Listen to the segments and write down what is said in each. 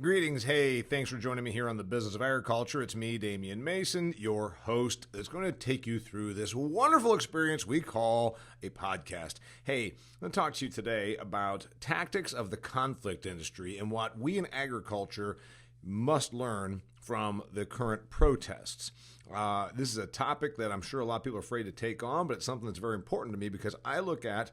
Greetings. Hey, thanks for joining me here on the Business of Agriculture. It's me, Damian Mason, your host, that's going to take you through this wonderful experience we call a podcast. Hey, I'm going to talk to you today about tactics of the conflict industry and what we in agriculture must learn from the current protests. This is a topic that I'm sure a lot of people are afraid to take on, but it's something that's very important to me because I look at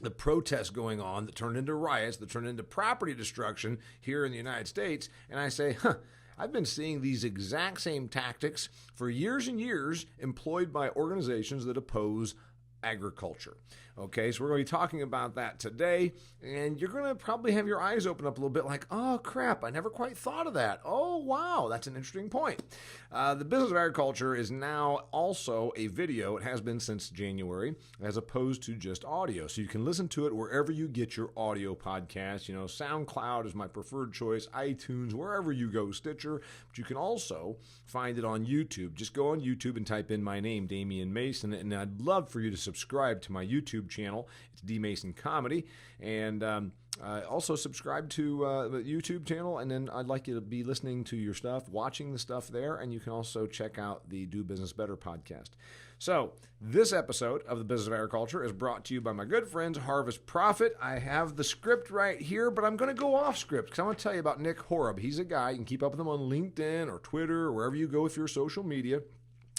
the protests going on that turned into riots, that turned into property destruction here in the United States, and I say, I've been seeing these exact same tactics for years and years employed by organizations that oppose agriculture. Okay, so we're going to be talking about that today, and you're going to probably have your eyes open up a little bit like, oh crap, I never quite thought of that. Oh wow, that's an interesting point. The Business of Agriculture is now also a video. It has been since January, as opposed to just audio. So you can listen to it wherever you get your audio podcasts. You know, SoundCloud is my preferred choice, iTunes, wherever you go, Stitcher. But you can also find it on YouTube. Just go on YouTube and type in my name, Damian Mason, and I'd love for you to subscribe to my YouTube channel. It's D Mason Comedy, and also subscribe to the YouTube channel, and then I'd like you to be listening to your stuff, watching the stuff there, and you can also check out the Do Business Better podcast. So this episode of the Business of Agriculture is brought to you by my good friends Harvest Profit. I have the script right here, but I'm going to go off script because I want to tell you about Nick Horeb. He's a guy. You can keep up with him on LinkedIn or Twitter or wherever you go with your social media.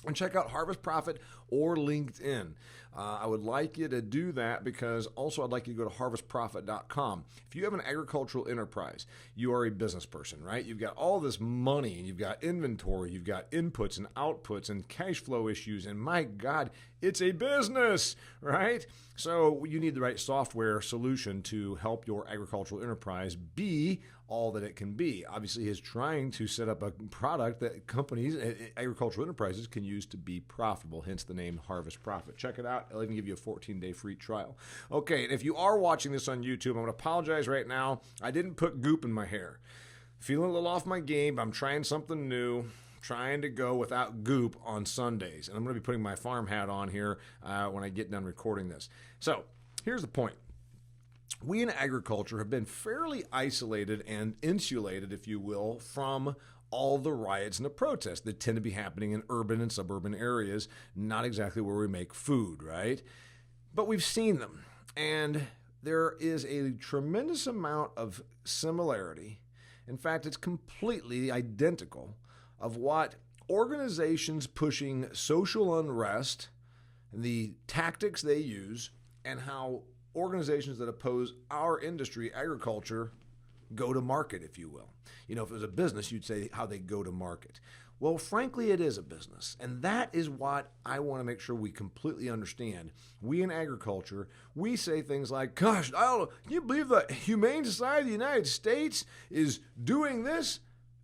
And check out Harvest Profit or LinkedIn. I would like you to do that because also I'd like you to go to harvestprofit.com. If you have an agricultural enterprise, you are a business person, right? You've got all this money and you've got inventory, you've got inputs and outputs and cash flow issues, and my God, it's a business, right? So you need the right software solution to help your agricultural enterprise be all that it can be. Obviously, he's trying to set up a product that companies, agricultural enterprises, can use to be profitable, hence the name Harvest Profit. Check it out. I'll even give you a 14-day free trial. Okay, and if you are watching this on YouTube, I'm going to apologize right now. I didn't put goop in my hair. Feeling a little off my game. I'm trying something new. Trying to go without goop on Sundays. And I'm going to be putting my farm hat on here when I get done recording this. So here's the point. We in agriculture have been fairly isolated and insulated, if you will, from all the riots and the protests that tend to be happening in urban and suburban areas, not exactly where we make food, right? But we've seen them. And there is a tremendous amount of similarity. In fact, it's completely identical of what organizations pushing social unrest and the tactics they use and how organizations that oppose our industry, agriculture, go to market, if you will. You know, if it was a business, you'd say how they go to market. Well, frankly, it is a business. And that is what I want to make sure we completely understand. We in agriculture, we say things like, gosh, can you believe the Humane Society of the United States is doing this?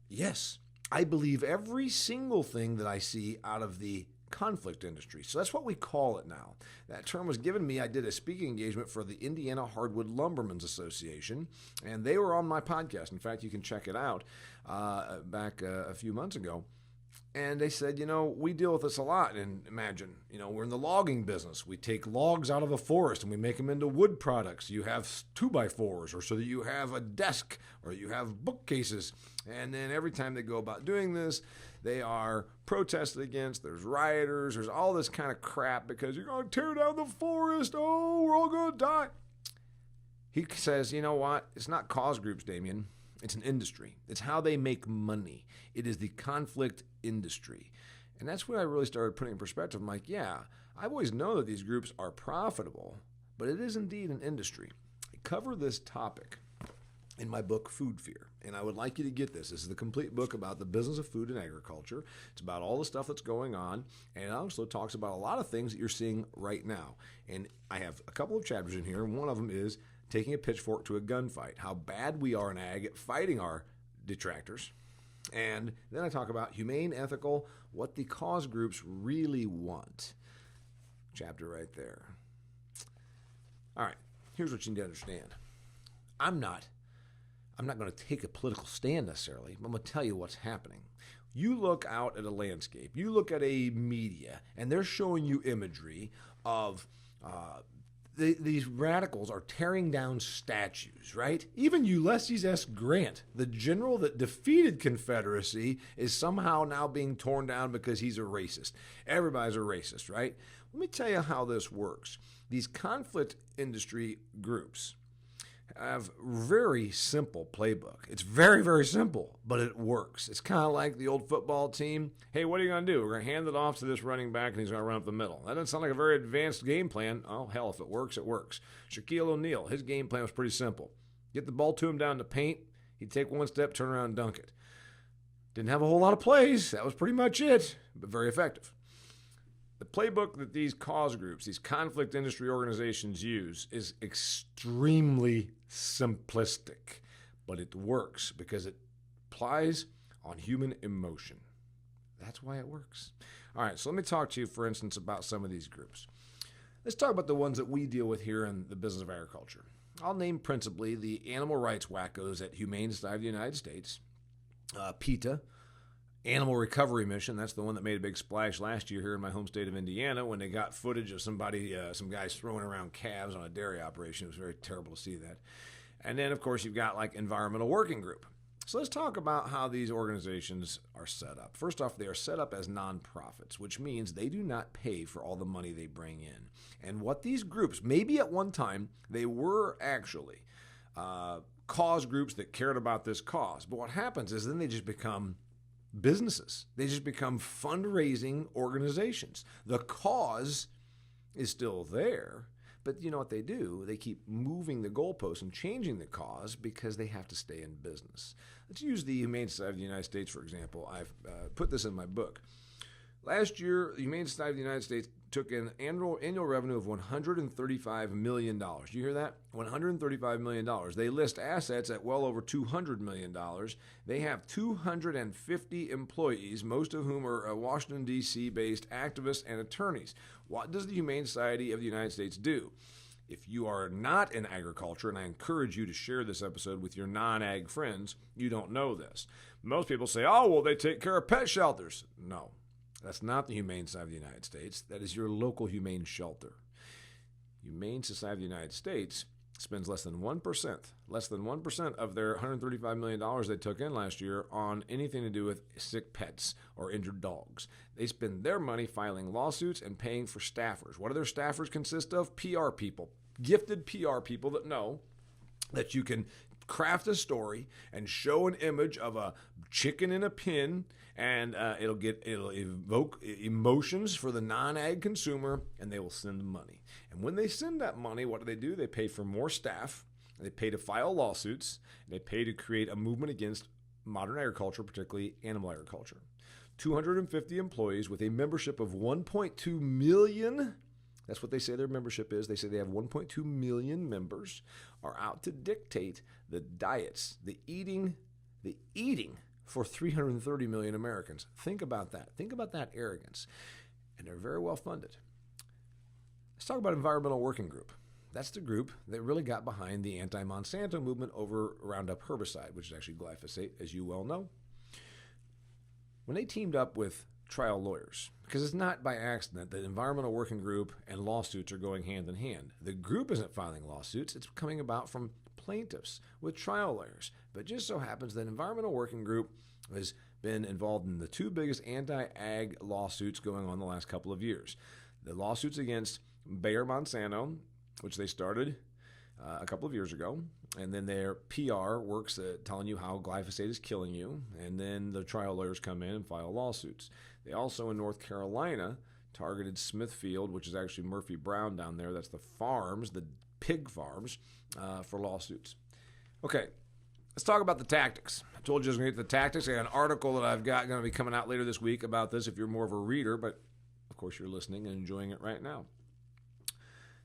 Yes, I believe every single thing that I see out of the conflict industry. So that's what we call it now. That term was given me. I did a speaking engagement for the Indiana Hardwood Lumbermen's Association, and they were on my podcast. In fact, you can check it out back a few months ago. And they said, you know, we deal with this a lot. And imagine, you know, we're in the logging business. We take logs out of a forest and we make them into wood products. You have 2x4s, or so that you have a desk, or you have bookcases. And then every time they go about doing this, they are protested against. There's rioters. There's all this kind of crap because you're going to tear down the forest. Oh, we're all going to die. He says, you know what? It's not cause groups, Damian. It's an industry. It's how they make money. It is the conflict industry. And that's when I really started putting in perspective. I'm like, yeah, I've always known that these groups are profitable, but it is indeed an industry. I cover this topic in my book, Food Fear. And I would like you to get this. This is the complete book about the business of food and agriculture. It's about all the stuff that's going on. And it also talks about a lot of things that you're seeing right now. And I have a couple of chapters in here. And one of them is taking a pitchfork to a gunfight, how bad we are in ag at fighting our detractors. And then I talk about humane, ethical, what the cause groups really want. Chapter right there. All right, here's what you need to understand. I'm not going to take a political stand necessarily, but I'm going to tell you what's happening. You look out at a landscape, you look at a media, and they're showing you imagery of these radicals are tearing down statues, right? Even Ulysses S. Grant, the general that defeated Confederacy, is somehow now being torn down because he's a racist. Everybody's a racist, right? Let me tell you how this works. These conflict industry groups have very simple playbook. It's very, very simple, but it works. It's kind of like the old football team. Hey, what are you going to do? We're going to hand it off to this running back, and he's going to run up the middle. That doesn't sound like a very advanced game plan. Oh, hell, if it works, it works. Shaquille O'Neal, his game plan was pretty simple. Get the ball to him down the paint. He'd take one step, turn around, and dunk it. Didn't have a whole lot of plays. That was pretty much it, but very effective. The playbook that these cause groups, these conflict industry organizations use is extremely simplistic, but it works because it applies on human emotion. That's why it works. All right, so let me talk to you, for instance, about some of these groups. Let's talk about the ones that we deal with here in the business of agriculture. I'll name principally the animal rights wackos at Humane Society of the United States, PETA, Animal Recovery Mission. That's the one that made a big splash last year here in my home state of Indiana when they got footage of some guys throwing around calves on a dairy operation. It was very terrible to see that. And then, of course, you've got like Environmental Working Group. So let's talk about how these organizations are set up. First off, they are set up as nonprofits, which means they do not pay for all the money they bring in. And what these groups, maybe at one time, they were actually cause groups that cared about this cause. But what happens is then they just become businesses. They just become fundraising organizations. The cause is still there, but you know what they do? They keep moving the goalposts and changing the cause because they have to stay in business. Let's use the Humane Society of the United States, for example. I've put this in my book. Last year, the Humane Society of the United States took in annual revenue of $135 million. Do you hear that? $135 million. They list assets at well over $200 million. They have 250 employees, most of whom are Washington, D.C. based activists and attorneys. What does the Humane Society of the United States do? If you are not in agriculture, and I encourage you to share this episode with your non-ag friends, you don't know this. Most people say, oh, well, they take care of pet shelters. No. That's not the Humane Society of the United States. That is your local humane shelter. Humane Society of the United States spends less than 1% of their $135 million they took in last year on anything to do with sick pets or injured dogs. They spend their money filing lawsuits and paying for staffers. What do their staffers consist of? PR people, gifted PR people that know that you can craft a story and show an image of a chicken in a pen, and it'll evoke emotions for the non-ag consumer, and they will send money. And when they send that money, what do? They pay for more staff, they pay to file lawsuits, they pay to create a movement against modern agriculture, particularly animal agriculture. 250 employees with a membership of 1.2 million. That's what they say their membership is. They say they have 1.2 million members, are out to dictate the diets, the eating for 330 million Americans. Think about that. Think about that arrogance. And they're very well funded. Let's talk about Environmental Working Group. That's the group that really got behind the anti-Monsanto movement over Roundup herbicide, which is actually glyphosate, as you well know. When they teamed up with trial lawyers, because it's not by accident that Environmental Working Group and lawsuits are going hand in hand. The group isn't filing lawsuits. It's coming about from plaintiffs with trial lawyers. But it just so happens that Environmental Working Group has been involved in the two biggest anti-ag lawsuits going on the last couple of years. The lawsuits against Bayer Monsanto, which they started a couple of years ago, and then their PR works telling you how glyphosate is killing you, and then the trial lawyers come in and file lawsuits. They also, in North Carolina, targeted Smithfield, which is actually Murphy Brown down there. That's the farms, the pig farms, for lawsuits. Okay, let's talk about the tactics. I told you I was going to get to the tactics. I got an article that I've got going to be coming out later this week about this if you're more of a reader, but of course you're listening and enjoying it right now.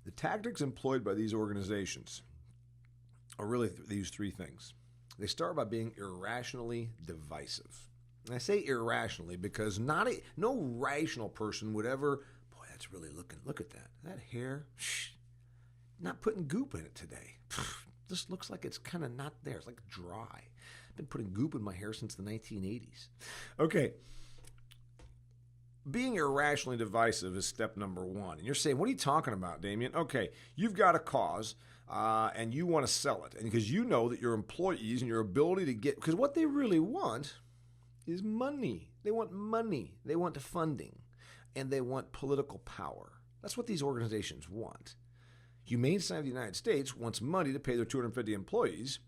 The tactics employed by these organizations are really these three things. They start by being irrationally divisive. And I say irrationally because no rational person would ever, boy, that's really look at that. That hair, not putting goop in it today. This looks like it's kind of not there. It's like dry. I've been putting goop in my hair since the 1980s. Okay. being irrationally divisive is step number one. And you're saying, what are you talking about, Damian? Okay, you've got a cause and you want to sell it. And because you know that your employees and your ability to get, because what they really want is money. They want money. They want funding. And they want political power. That's what these organizations want. Humane Society of the United States wants money to pay their 250 employees.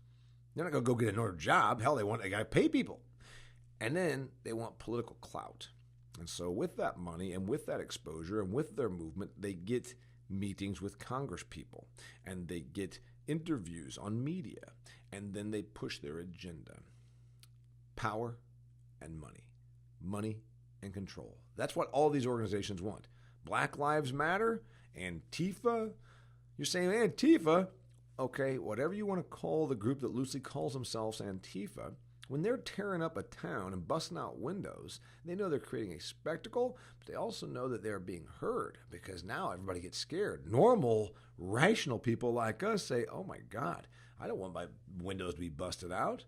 They're not going to go get another job. Hell, they got to pay people. And then they want political clout. And so with that money and with that exposure and with their movement, they get meetings with Congress people and they get interviews on media, and then they push their agenda. Power and money. Money and control. That's what all these organizations want. Black Lives Matter, Antifa. You're saying Antifa? Okay, whatever you want to call the group that loosely calls themselves Antifa, when they're tearing up a town and busting out windows, they know they're creating a spectacle, but they also know that they're being heard because now everybody gets scared. Normal, rational people like us say, oh my God, I don't want my windows to be busted out.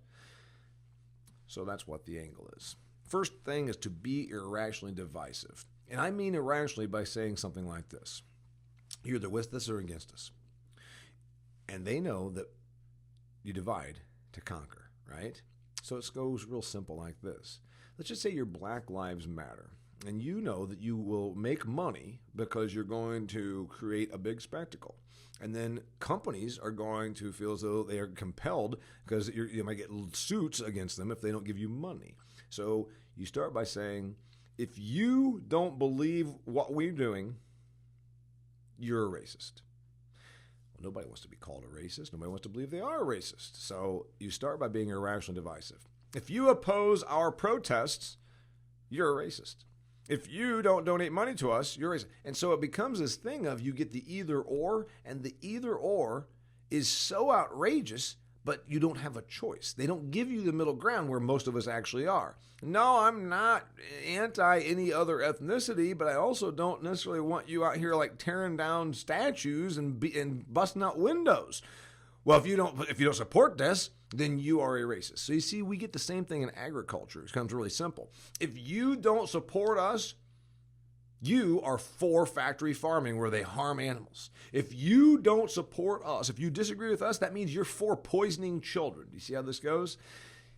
So that's what the angle is. First thing is to be irrationally divisive. And I mean irrationally by saying something like this. You're either with us or against us. And they know that you divide to conquer, right? So it goes real simple like this. Let's just say your Black Lives Matter, and you know that you will make money because you're going to create a big spectacle. And then companies are going to feel as though they are compelled because you might get suits against them if they don't give you money. So you start by saying, if you don't believe what we're doing, you're a racist. Well, nobody wants to be called a racist. Nobody wants to believe they are a racist. So you start by being irrationally divisive. If you oppose our protests, you're a racist. If you don't donate money to us, you're a racist. And so it becomes this thing of you get the either or, and the either or is so outrageous, but you don't have a choice. They don't give you the middle ground where most of us actually are. No, I'm not anti any other ethnicity, but I also don't necessarily want you out here like tearing down statues and busting out windows. Well, if you don't support this, then you are a racist. So you see, we get the same thing in agriculture. It becomes really simple. If you don't support us, you are for factory farming where they harm animals. If you don't support us, if you disagree with us, that means you're for poisoning children. Do you see how this goes?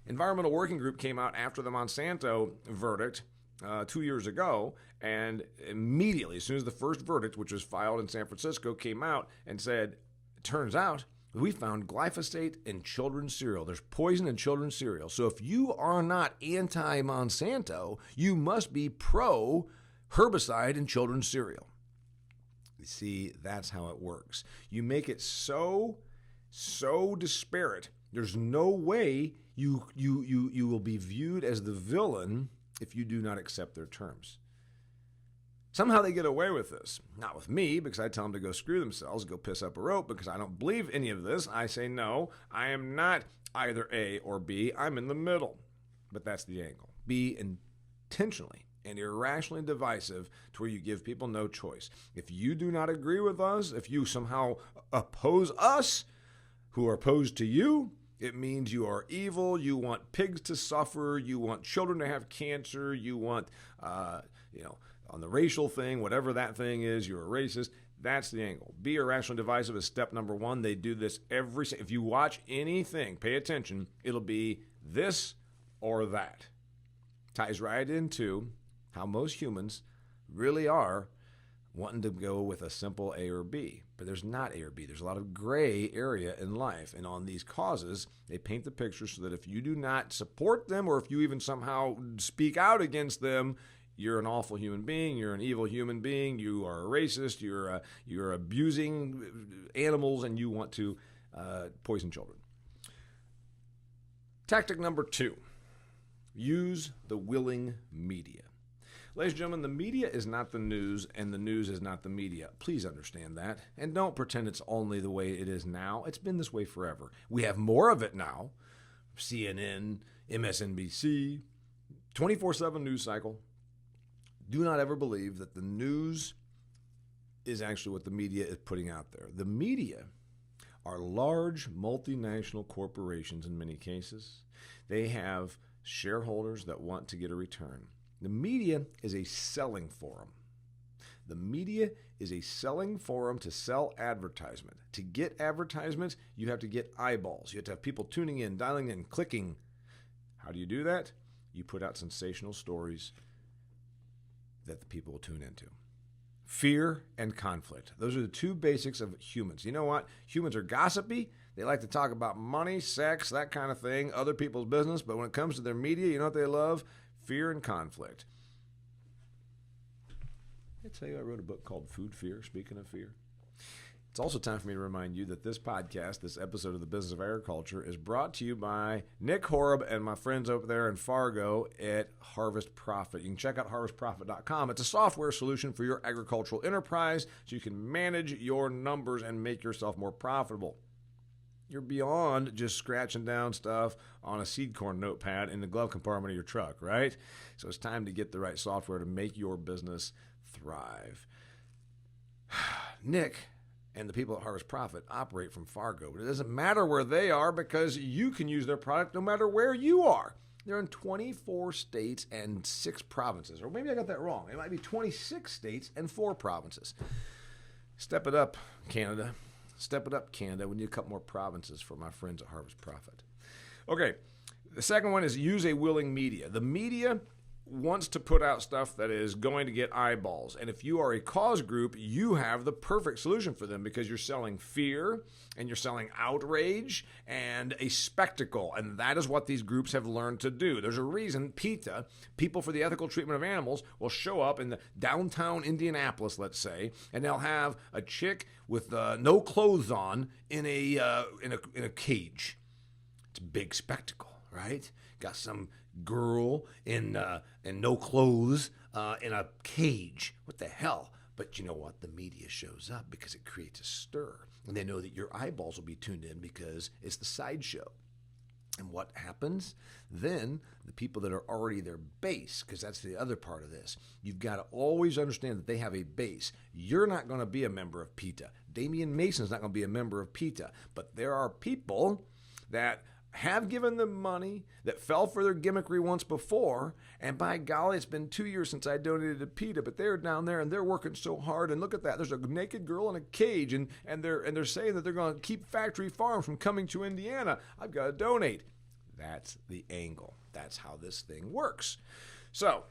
Environmental Working Group came out after the Monsanto verdict 2 years ago, and immediately, as soon as the first verdict, which was filed in San Francisco, came out and said, it turns out we found glyphosate in children's cereal. There's poison in children's cereal. So if you are not anti-Monsanto, you must be pro-herbicide in children's cereal. You see, that's how it works. You make it so disparate. There's no way you will be viewed as the villain if you do not accept their terms. Somehow they get away with this. Not with me, because I tell them to go screw themselves, go piss up a rope, because I don't believe any of this. I say, no, I am not either A or B. I'm in the middle. But that's the angle. Be intentionally and irrationally divisive to where you give people no choice. If you do not agree with us, if you somehow oppose us, who are opposed to you, it means you are evil, you want pigs to suffer, you want children to have cancer, you want, on the racial thing, whatever that thing is, you're a racist. That's the angle. Be irrationally divisive is step number one. They do this if you watch anything, pay attention, it'll be this or that. Ties right into how most humans really are wanting to go with a simple A or B. But there's not A or B. There's a lot of gray area in life. And on these causes, they paint the picture so that if you do not support them or if you even somehow speak out against them, you're an awful human being, you're an evil human being, you are a racist, you're abusing animals, and you want to poison children. Tactic number 2, use the willing media. Ladies and gentlemen, the media is not the news, and the news is not the media. Please understand that, and don't pretend it's only the way it is now. It's been this way forever. We have more of it now. CNN, MSNBC, 24/7 news cycle. Do not ever believe that the news is actually what the media is putting out there. The media are large multinational corporations in many cases. They have shareholders that want to get a return. The media is a selling forum. The media is a selling forum to sell advertisement. To get advertisements, you have to get eyeballs. You have to have people tuning in, dialing in, clicking. How do you do that? You put out sensational stories that the people will tune into. Fear and conflict. Those are the two basics of humans. You know what? Humans are gossipy. They like to talk about money, sex, that kind of thing, other people's business. But when it comes to their media, you know what they love? Fear and conflict. I tell you, I wrote a book called Food Fear, speaking of fear. It's also time for me to remind you that this podcast, this episode of The Business of Agriculture, is brought to you by Nick Horeb and my friends over there in Fargo at Harvest Profit. You can check out harvestprofit.com. It's a software solution for your agricultural enterprise so you can manage your numbers and make yourself more profitable. You're beyond just scratching down stuff on a seed corn notepad in the glove compartment of your truck, right? So it's time to get the right software to make your business thrive. Nick and the people at Harvest Profit operate from Fargo, but it doesn't matter where they are because you can use their product no matter where you are. They're in 24 states and 6 provinces, or maybe I got that wrong. It might be 26 states and 4 provinces. Step it up, Canada. Step it up, Canada. We need a couple more provinces for my friends at Harvest Profit. Okay, the second one is use a willing media. The media wants to put out stuff that is going to get eyeballs. And if you are a cause group, you have the perfect solution for them because you're selling fear and you're selling outrage and a spectacle. And that is what these groups have learned to do. There's a reason PETA, People for the Ethical Treatment of Animals, will show up in the downtown Indianapolis, let's say, and they'll have a chick with no clothes on in a cage. It's a big spectacle, right? Got some girl in no clothes in a cage. What the hell? But you know what? The media shows up because it creates a stir. And they know that your eyeballs will be tuned in because it's the sideshow. And what happens? Then the people that are already their base, because that's the other part of this, you've got to always understand that they have a base. You're not going to be a member of PETA. Damian Mason's not going to be a member of PETA. But there are people that have given them money, that fell for their gimmickry once before, and by golly, it's been 2 years since I donated to PETA, but they're down there and they're working so hard, and look at that, there's a naked girl in a cage, and they're saying that they're going to keep factory farms from coming to Indiana. I've got to donate. That's the angle. That's how this thing works. So,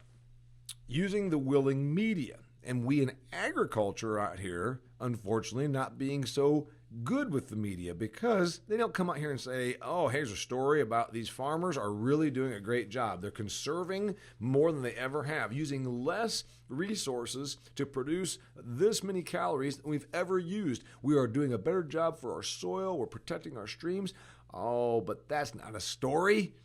using the willing media, and we in agriculture out here, unfortunately, not being so good with the media because they don't come out here and say, oh, here's a story about these farmers are really doing a great job. They're conserving more than they ever have, using less resources to produce this many calories than we've ever used. We are doing a better job for our soil. We're protecting our streams. Oh, but that's not a story.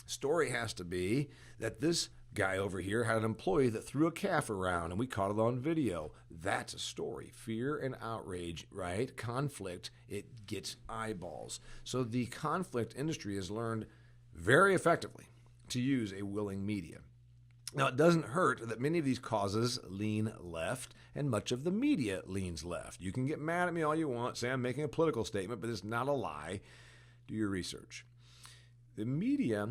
Story has to be that this guy over here had an employee that threw a calf around and we caught it on video. That's a story. Fear and outrage, right? Conflict, it gets eyeballs. So the conflict industry has learned very effectively to use a willing media. Now, it doesn't hurt that many of these causes lean left and much of the media leans left. You can get mad at me all you want, say I'm making a political statement, but it's not a lie. Do your research. The media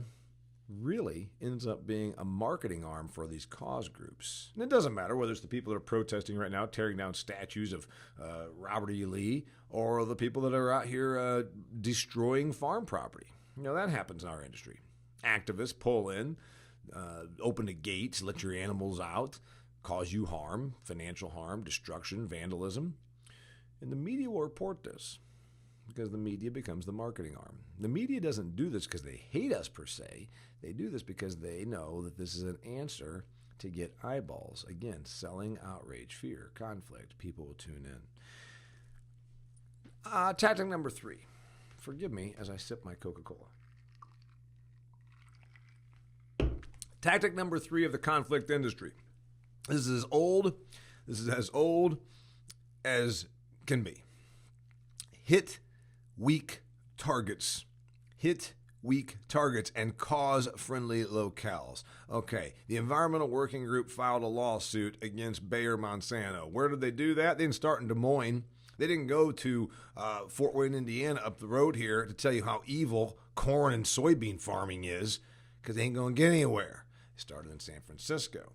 really ends up being a marketing arm for these cause groups. And it doesn't matter whether it's the people that are protesting right now, tearing down statues of Robert E. Lee, or the people that are out here destroying farm property. You know, that happens in our industry. Activists pull in, open the gates, let your animals out, cause you harm, financial harm, destruction, vandalism. And the media will report this because the media becomes the marketing arm. The media doesn't do this because they hate us per se. They do this because they know that this is an answer to get eyeballs. Again, selling outrage, fear, conflict. People will tune in. Tactic number 3. Forgive me as I sip my Coca-Cola. Tactic number 3 of the conflict industry. This is as old as can be. Hit weak targets. Hit weak targets and cause-friendly locales. Okay, the Environmental Working Group filed a lawsuit against Bayer Monsanto. Where did they do that? They didn't start in Des Moines. They didn't go to Fort Wayne, Indiana, up the road here to tell you how evil corn and soybean farming is, because they ain't going to get anywhere. started in San Francisco,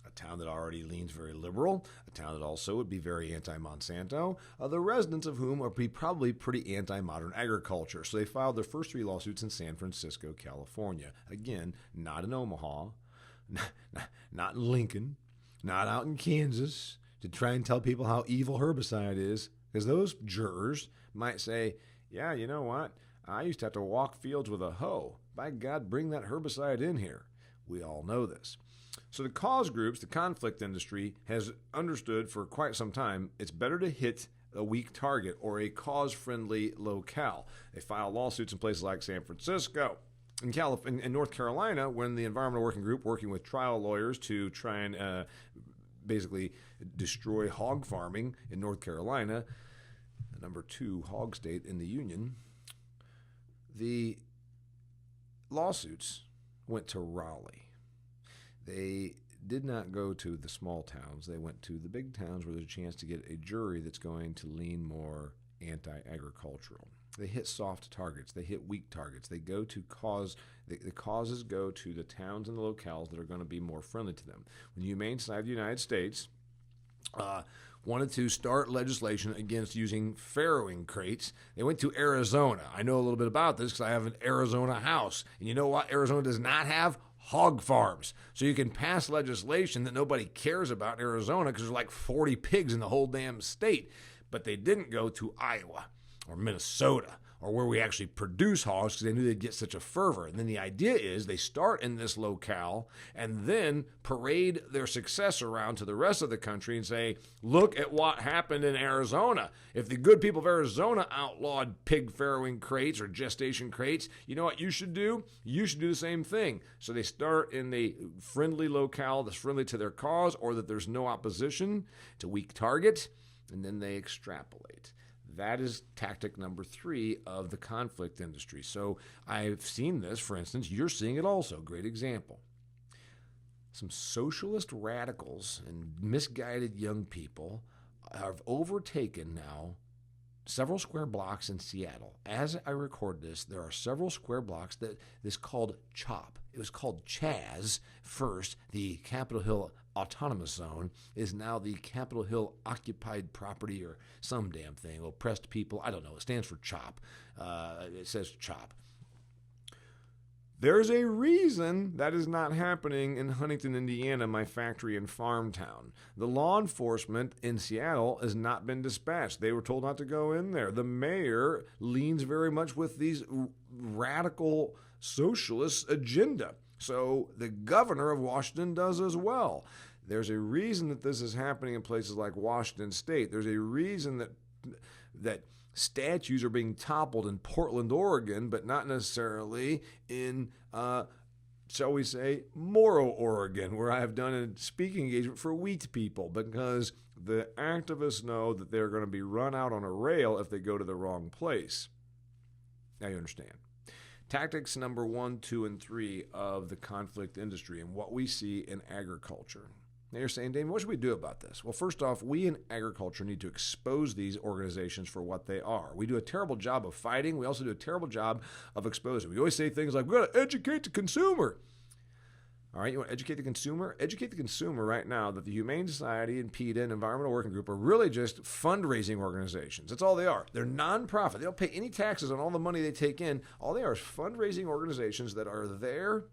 a town that already leans very liberal, a town that also would be very anti-Monsanto, the residents of whom are probably pretty anti-modern agriculture. So they filed their first 3 lawsuits in San Francisco, California. Again, not in Omaha, not in Lincoln, not out in Kansas, to try and tell people how evil herbicide is, because those jurors might say, yeah, you know what? I used to have to walk fields with a hoe. By God, bring that herbicide in here. We all know this. So the cause groups, the conflict industry, has understood for quite some time it's better to hit a weak target or a cause-friendly locale. They file lawsuits in places like San Francisco. In North Carolina, when the Environmental Working Group, working with trial lawyers to try and basically destroy hog farming in North Carolina, the number 2 hog state in the union, the lawsuits went to Raleigh. They did not go to the small towns. They went to the big towns where there's a chance to get a jury that's going to lean more anti-agricultural. They hit soft targets. They hit weak targets. They go to cause. The causes go to the towns and the locales that are going to be more friendly to them. When the Humane Society of the United States wanted to start legislation against using farrowing crates, they went to Arizona. I know a little bit about this because I have an Arizona house. And you know what? Arizona does not have hog farms. So you can pass legislation that nobody cares about in Arizona because there's like 40 pigs in the whole damn state. But they didn't go to Iowa or Minnesota or where we actually produce hogs because they knew they'd get such a fervor. And then the idea is they start in this locale and then parade their success around to the rest of the country and say, look at what happened in Arizona. If the good people of Arizona outlawed pig farrowing crates or gestation crates, you know what you should do? You should do the same thing. So they start in the friendly locale that's friendly to their cause or that there's no opposition. It's a weak target, and then they extrapolate. That is tactic number 3 of the conflict industry. So I've seen this, for instance, you're seeing it also. Great example. Some socialist radicals and misguided young people have overtaken now several square blocks in Seattle. As I record this, there are several square blocks that is called CHOP. It was called Chaz first. The Capitol Hill Autonomous Zone is now the Capitol Hill Occupied Property or some damn thing. Oppressed people. I don't know. It stands for CHOP. It says CHOP. There's a reason that is not happening in Huntington, Indiana, my factory and farm town. The law enforcement in Seattle has not been dispatched. They were told not to go in there. The mayor leans very much with these radical socialist agenda. So the governor of Washington does as well. There's a reason that this is happening in places like Washington State. There's a reason that statues are being toppled in Portland, Oregon, but not necessarily in, shall we say, Morrow, Oregon, where I have done a speaking engagement for wheat people, because the activists know that they're going to be run out on a rail if they go to the wrong place. Now you understand. Tactics number 1, 2, and 3 of the conflict industry and what we see in agriculture. Now you're saying, Damian, what should we do about this? Well, first off, we in agriculture need to expose these organizations for what they are. We do a terrible job of fighting. We also do a terrible job of exposing. We always say things like, we've got to educate the consumer. All right, you want to educate the consumer? Educate the consumer right now that the Humane Society and PETA and Environmental Working Group are really just fundraising organizations. That's all they are. They're nonprofit. They don't pay any taxes on all the money they take in. All they are is fundraising organizations that are there.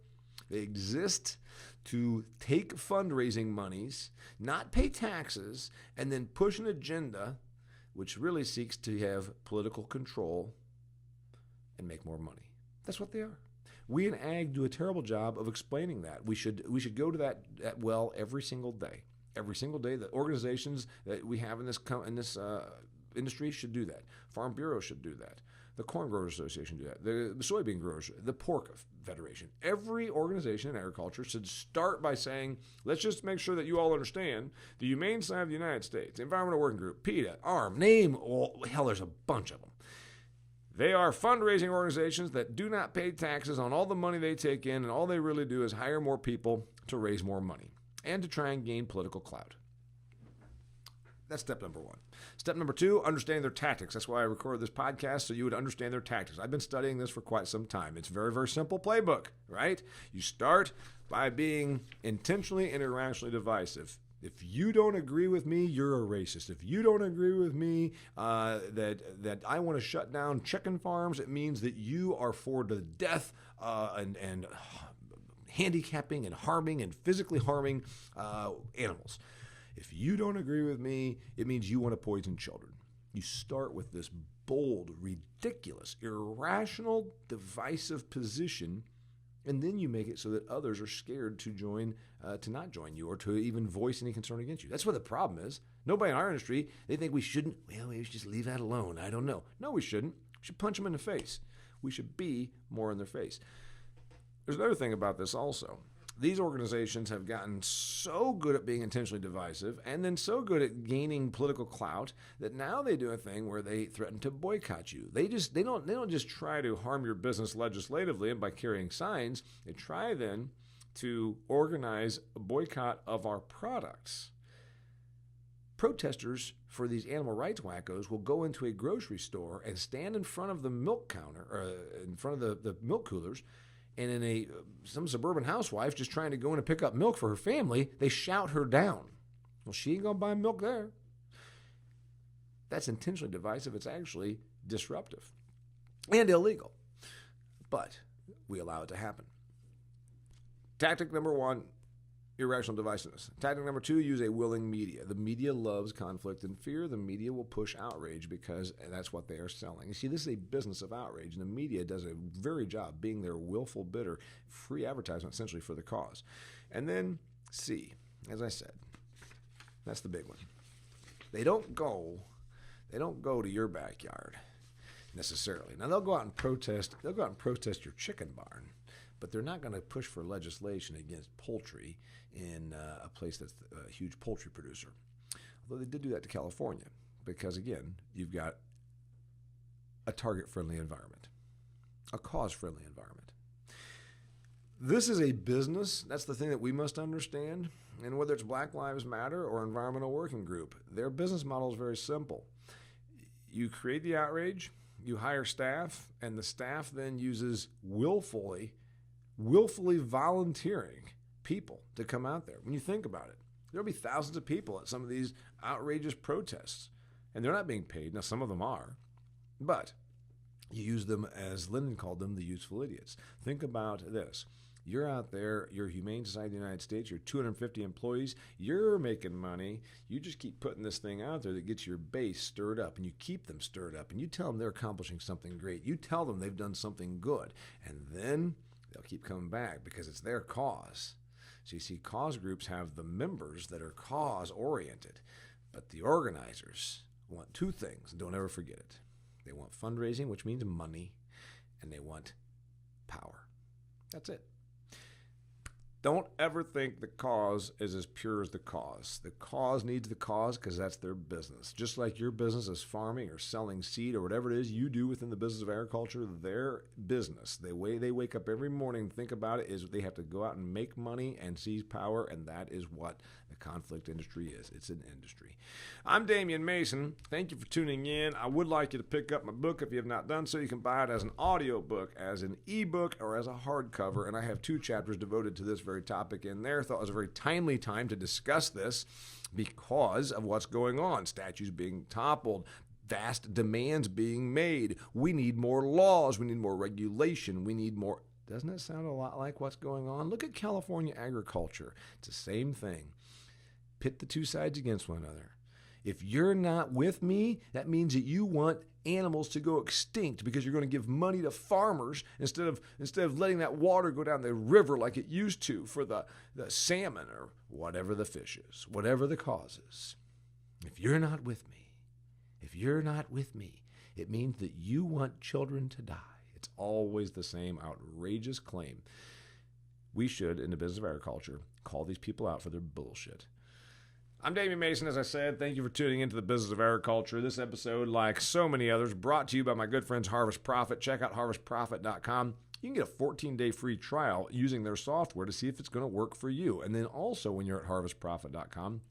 They exist to take fundraising monies, not pay taxes, and then push an agenda which really seeks to have political control and make more money. That's what they are. We in ag do a terrible job of explaining that. We should go to that well every single day. Every single day, the organizations that we have in this industry should do that. Farm Bureau should do that. The Corn Growers Association do that. The Soybean Growers, the Pork Federation. Every organization in agriculture should start by saying, let's just make sure that you all understand the Humane Society of the United States, the Environmental Working Group, PETA, ARM, there's a bunch of them. They are fundraising organizations that do not pay taxes on all the money they take in, and all they really do is hire more people to raise more money and to try and gain political clout. That's step number one. Step number two, understanding their tactics. That's why I recorded this podcast, so you would understand their tactics. I've been studying this for quite some time. It's a very, very simple playbook, right? You start by being intentionally and irrationally divisive. If you don't agree with me, you're a racist. If you don't agree with me that I want to shut down chicken farms, it means that you are for the death and handicapping and harming and physically harming animals. If you don't agree with me, it means you want to poison children. You start with this bold, ridiculous, irrational, divisive position, and then you make it so that others are scared to not join you, or to even voice any concern against you. That's what the problem is. Nobody in our industry, they think we shouldn't, we should just leave that alone. I don't know. No, we shouldn't. We should punch them in the face. We should be more in their face. There's another thing about this also. These organizations have gotten so good at being intentionally divisive and then so good at gaining political clout that now they do a thing where they threaten to boycott you. They don't just try to harm your business legislatively and by carrying signs. They try then to organize a boycott of our products. Protesters for these animal rights wackos will go into a grocery store and stand in front of the milk counter, or in front of the milk coolers, and in some suburban housewife just trying to go in and pick up milk for her family, they shout her down. Well, she ain't going to buy milk there. That's intentionally divisive. It's actually disruptive and illegal. But we allow it to happen. Tactic number one, irrational divisiveness. Tactic number two, use a willing media. The media loves conflict and fear. The media will push outrage because that's what they are selling. You see, this is a business of outrage, and the media does a very job being their willful bidder, free advertisement essentially for the cause. And then C, as I said, that's the big one. They don't go to your backyard necessarily. Now they'll go out and protest your chicken barn, but they're not going to push for legislation against poultry in a place that's a huge poultry producer. Although they did do that to California because, again, you've got a target-friendly environment, a cause-friendly environment. This is a business. That's the thing that we must understand. And whether it's Black Lives Matter or Environmental Working Group, their business model is very simple. You create the outrage, you hire staff, and the staff then uses willfully volunteering people to come out there. When you think about it, there'll be thousands of people at some of these outrageous protests, and they're not being paid. Now, some of them are, but you use them, as Lyndon called them, the useful idiots. Think about this. You're out there, you're Humane Society of the United States, you're 250 employees, you're making money, you just keep putting this thing out there that gets your base stirred up, and you keep them stirred up, and you tell them they're accomplishing something great. You tell them they've done something good, and then they'll keep coming back because it's their cause. So you see, cause groups have the members that are cause-oriented, but the organizers want two things, and don't ever forget it. They want fundraising, which means money, and they want power. That's it. Don't ever think the cause is as pure as the cause. The cause needs the cause because that's their business. Just like your business is farming or selling seed or whatever it is you do within the business of agriculture, their business, the way they wake up every morning and think about it is they have to go out and make money and seize power, and that is what the conflict industry is. It's an industry. I'm Damian Mason. Thank you for tuning in. I would like you to pick up my book if you have not done so. You can buy it as an audio book, as an ebook, or as a hardcover, and I have 2 chapters devoted to this very topic in there. I thought it was a very timely time to discuss this because of what's going on. Statues being toppled, vast demands being made. We need more laws. We need more regulation. We need more. Doesn't it sound a lot like what's going on? Look at California agriculture. It's the same thing. Pit the two sides against one another. If you're not with me, that means that you want animals to go extinct because you're going to give money to farmers instead of letting that water go down the river like it used to for the salmon or whatever the fish is, whatever the cause is. If you're not with me, it means that you want children to die. It's always the same outrageous claim. We should, in the business of agriculture, call these people out for their bullshit. I'm Damian Mason, as I said. Thank you for tuning into the business of agriculture. This episode, like so many others, brought to you by my good friends Harvest Profit. Check out harvestprofit.com. You can get a 14-day free trial using their software to see if it's going to work for you. And then also, when you're at harvestprofit.com,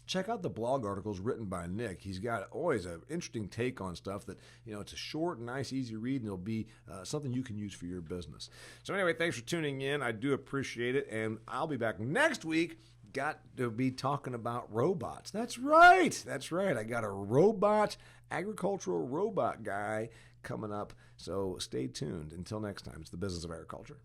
check out the blog articles written by Nick. He's got always an interesting take on stuff that, it's a short, nice, easy read, and it'll be something you can use for your business. So anyway, thanks for tuning in. I do appreciate it, and I'll be back next week. Got to be talking about robots. That's right. I got a agricultural robot guy coming up. So stay tuned. Until next time, it's the Business of Agriculture.